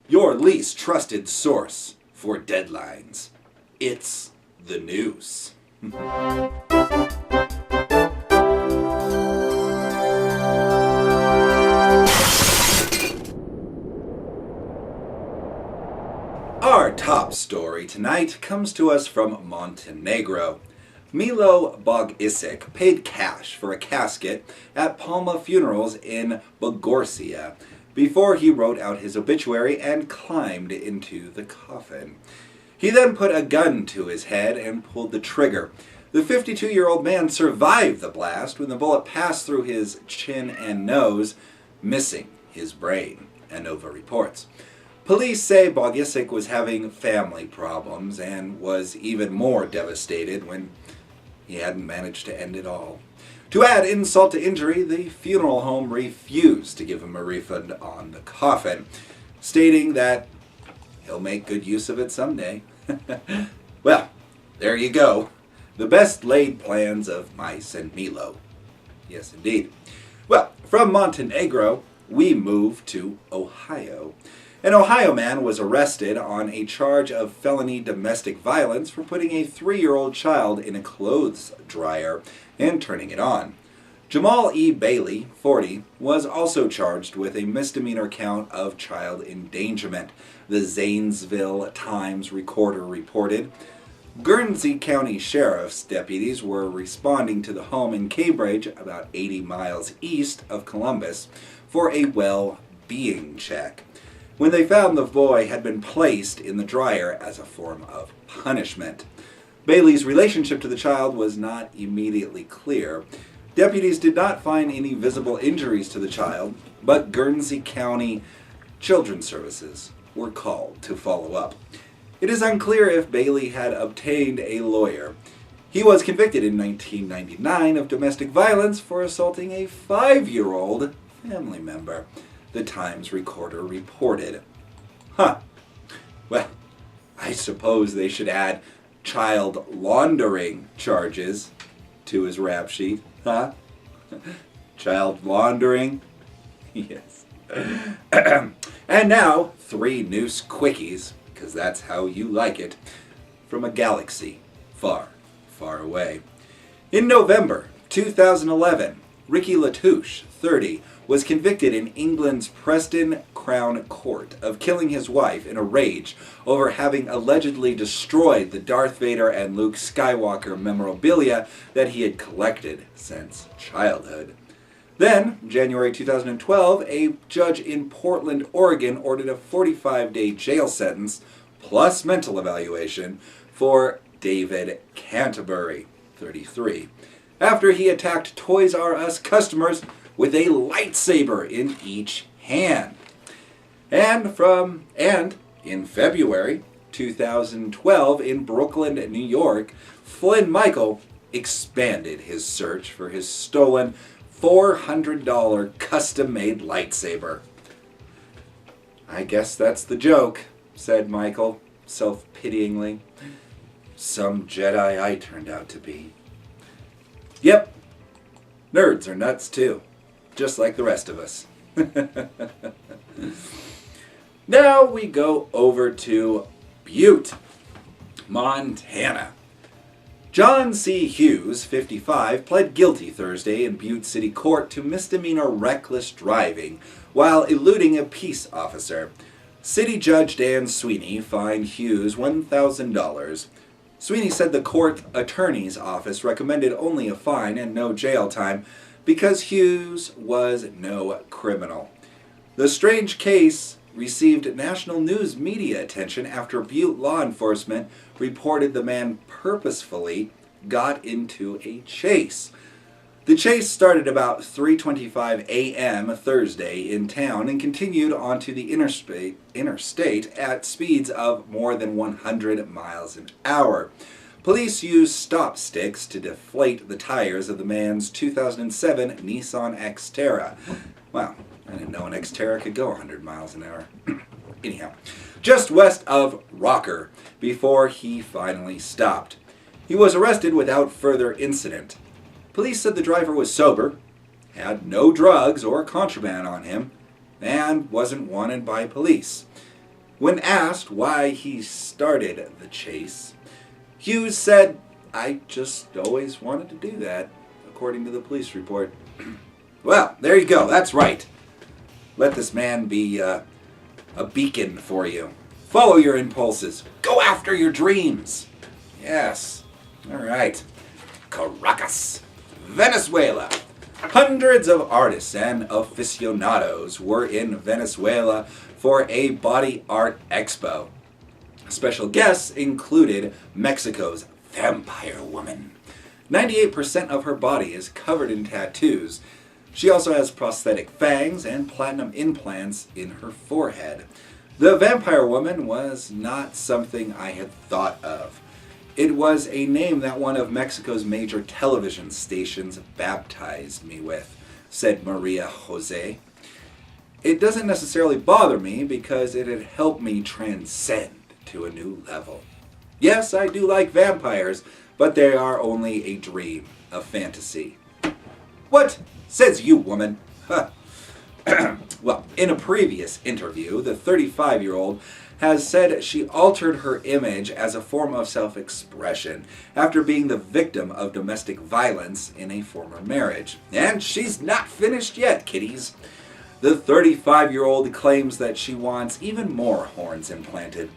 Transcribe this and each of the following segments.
your least trusted source for deadlines. It's the Noose. Our top story tonight comes to us from Montenegro. Milo Bogisic paid cash for a casket at Palma Funerals in Bogorcia before he wrote out his obituary and climbed into the coffin. He then put a gun to his head and pulled the trigger. The 52-year-old man survived the blast when the bullet passed through his chin and nose, missing his brain, Anova reports. Police say Bogisic was having family problems and was even more devastated when he hadn't managed to end it all. To add insult to injury, the funeral home refused to give him a refund on the coffin, stating that he'll make good use of it someday. Well, there you go. The best laid plans of mice and Milo. Yes, indeed. Well, from Montenegro, we move to Ohio. An Ohio man was arrested on a charge of felony domestic violence for putting a 3-year-old child in a clothes dryer and turning it on. Jamal E. Bailey, 40, was also charged with a misdemeanor count of child endangerment, the Zanesville Times Recorder reported. Guernsey County Sheriff's deputies were responding to the home in Cambridge, about 80 miles east of Columbus, for a well-being check, when they found the boy had been placed in the dryer as a form of punishment. Bailey's relationship to the child was not immediately clear. Deputies did not find any visible injuries to the child, but Guernsey County Children's Services were called to follow up. It is unclear if Bailey had obtained a lawyer. He was convicted in 1999 of domestic violence for assaulting a 5-year-old family member, the Times Recorder reported. Well, I suppose they should add child laundering charges to his rap sheet, huh? Child laundering? Yes. And now, 3 Noose quickies, because that's how you like it, from a galaxy far, far away. In November 2011, Ricky Latouche, 30, was convicted in England's Preston Crown Court of killing his wife in a rage over having allegedly destroyed the Darth Vader and Luke Skywalker memorabilia that he had collected since childhood. Then, January 2012, a judge in Portland, Oregon ordered a 45-day jail sentence plus mental evaluation for David Canterbury, 33, after he attacked Toys R Us customers with a lightsaber in each hand. And in February 2012 in Brooklyn, New York, Flynn Michael expanded his search for his stolen $400 custom-made lightsaber. I guess that's the joke, said Michael, self-pityingly. Some Jedi I turned out to be. Yep, nerds are nuts too, just like the rest of us. Now we go over to Butte, Montana. John C. Hughes, 55, pled guilty Thursday in Butte City Court to misdemeanor reckless driving while eluding a peace officer. City Judge Dan Sweeney fined Hughes $1,000. Sweeney said the court attorney's office recommended only a fine and no jail time because Hughes was no criminal. The strange case received national news media attention after Butte law enforcement reported the man purposefully got into a chase. The chase started about 3:25 a.m. Thursday in town and continued onto the interstate at speeds of more than 100 miles an hour. Police used stop sticks to deflate the tires of the man's 2007 Nissan Xterra. Wow, I didn't know an Xterra could go 100 miles an hour. Anyhow, just west of Rocker before he finally stopped. He was arrested without further incident. Police said the driver was sober, had no drugs or contraband on him, and wasn't wanted by police. When asked why he started the chase, Hughes said, "I just always wanted to do that," according to the police report. Well, there you go. That's right. Let this man be a beacon for you. Follow your impulses. Go after your dreams. Yes. All right. Caracas, Venezuela. Hundreds of artists and aficionados were in Venezuela for a body art expo. Special guests included Mexico's vampire woman. 98% of her body is covered in tattoos. She also has prosthetic fangs and platinum implants in her forehead. The vampire woman was not something I had thought of. It was a name that one of Mexico's major television stations baptized me with, said Maria Jose. It doesn't necessarily bother me because it had helped me transcend to a new level. Yes, I do like vampires, but they are only a dream, a fantasy. What says you, woman? Huh. Well, in a previous interview, the 35-year-old has said she altered her image as a form of self-expression after being the victim of domestic violence in a former marriage. And she's not finished yet, kiddies. The 35-year-old claims that she wants even more horns implanted.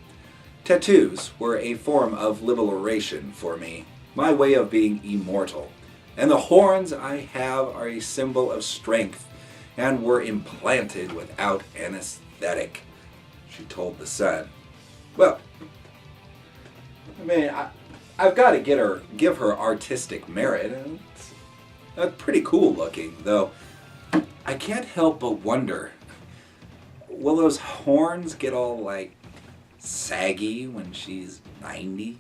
Tattoos were a form of liberation for me, my way of being immortal. And the horns I have are a symbol of strength and were implanted without anesthetic, she told The Sun. Well, I mean, I've got to give her artistic merit. It's pretty cool looking, though. I can't help but wonder, will those horns get all, like, saggy when she's 90?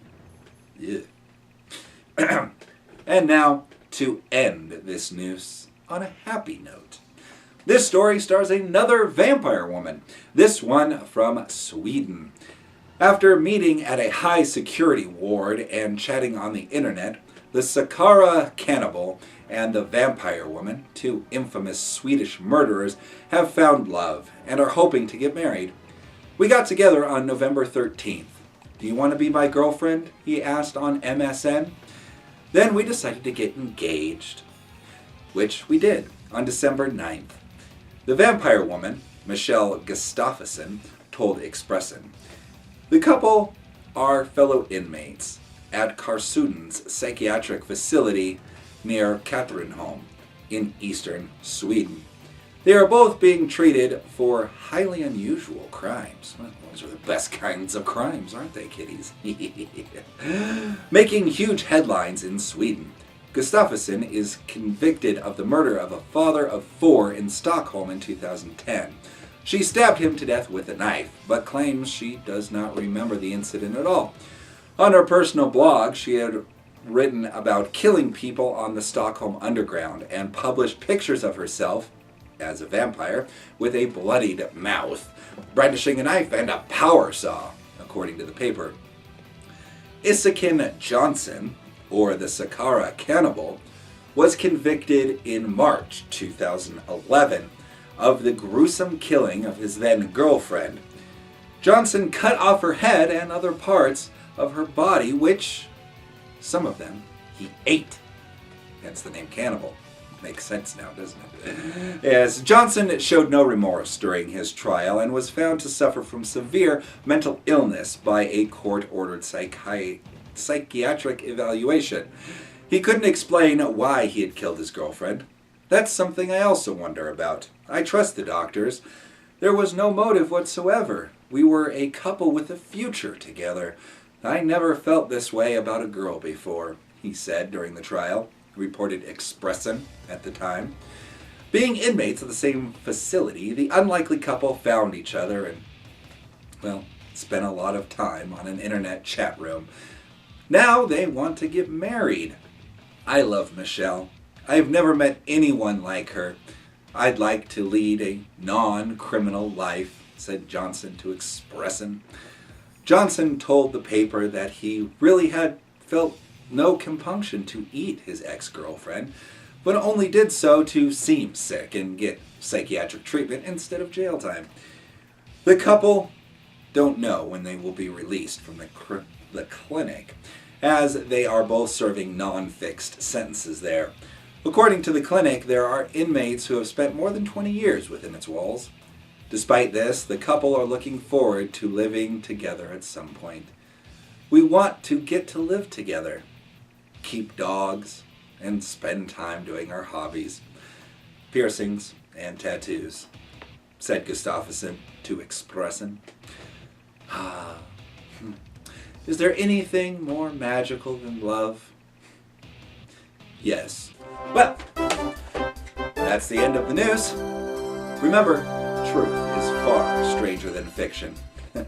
Yeah. And now, to end this news on a happy note. This story stars another vampire woman, this one from Sweden. After meeting at a high security ward and chatting on the internet, the Sakara cannibal and the vampire woman, two infamous Swedish murderers, have found love and are hoping to get married. We got together on November 13th. Do you want to be my girlfriend? He asked on MSN. Then we decided to get engaged, which we did on December 9th. The vampire woman, Michelle Gustafsson, told Expressen. The couple are fellow inmates at Karsuden's psychiatric facility near Katrineholm in eastern Sweden. They are both being treated for highly unusual crimes. Well, those are the best kinds of crimes, aren't they, kiddies? Making huge headlines in Sweden. Gustafsson is convicted of the murder of a father of 4 in Stockholm in 2010. She stabbed him to death with a knife, but claims she does not remember the incident at all. On her personal blog, she had written about killing people on the Stockholm Underground and published pictures of herself as a vampire with a bloodied mouth, brandishing a knife and a power saw, according to the paper. Isakin Johnson, or the Sakara cannibal, was convicted in March 2011 of the gruesome killing of his then-girlfriend. Johnson cut off her head and other parts of her body, which, some of them, he ate. Hence the name cannibal. Makes sense now, doesn't it? Yes, Johnson showed no remorse during his trial and was found to suffer from severe mental illness by a court-ordered psychiatric evaluation. He couldn't explain why he had killed his girlfriend. That's something I also wonder about. I trust the doctors. There was no motive whatsoever. We were a couple with a future together. I never felt this way about a girl before, he said during the trial, reported Expressen at the time. Being inmates of the same facility, the unlikely couple found each other and, well, spent a lot of time on an internet chat room. Now they want to get married. I love Michelle. I've never met anyone like her. I'd like to lead a non-criminal life, said Johnson to Expressen. Johnson told the paper that he really had felt no compunction to eat his ex-girlfriend, but only did so to seem sick and get psychiatric treatment instead of jail time. The couple don't know when they will be released from the clinic, as they are both serving non-fixed sentences there. According to the clinic, there are inmates who have spent more than 20 years within its walls. Despite this, the couple are looking forward to living together at some point. We want to get to live together, keep dogs, and spend time doing our hobbies, piercings and tattoos, said Gustafsson to Expressen. Is there anything more magical than love? Yes. Well, that's the end of the news. Remember, truth is far stranger than fiction.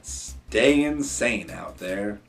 Stay insane out there.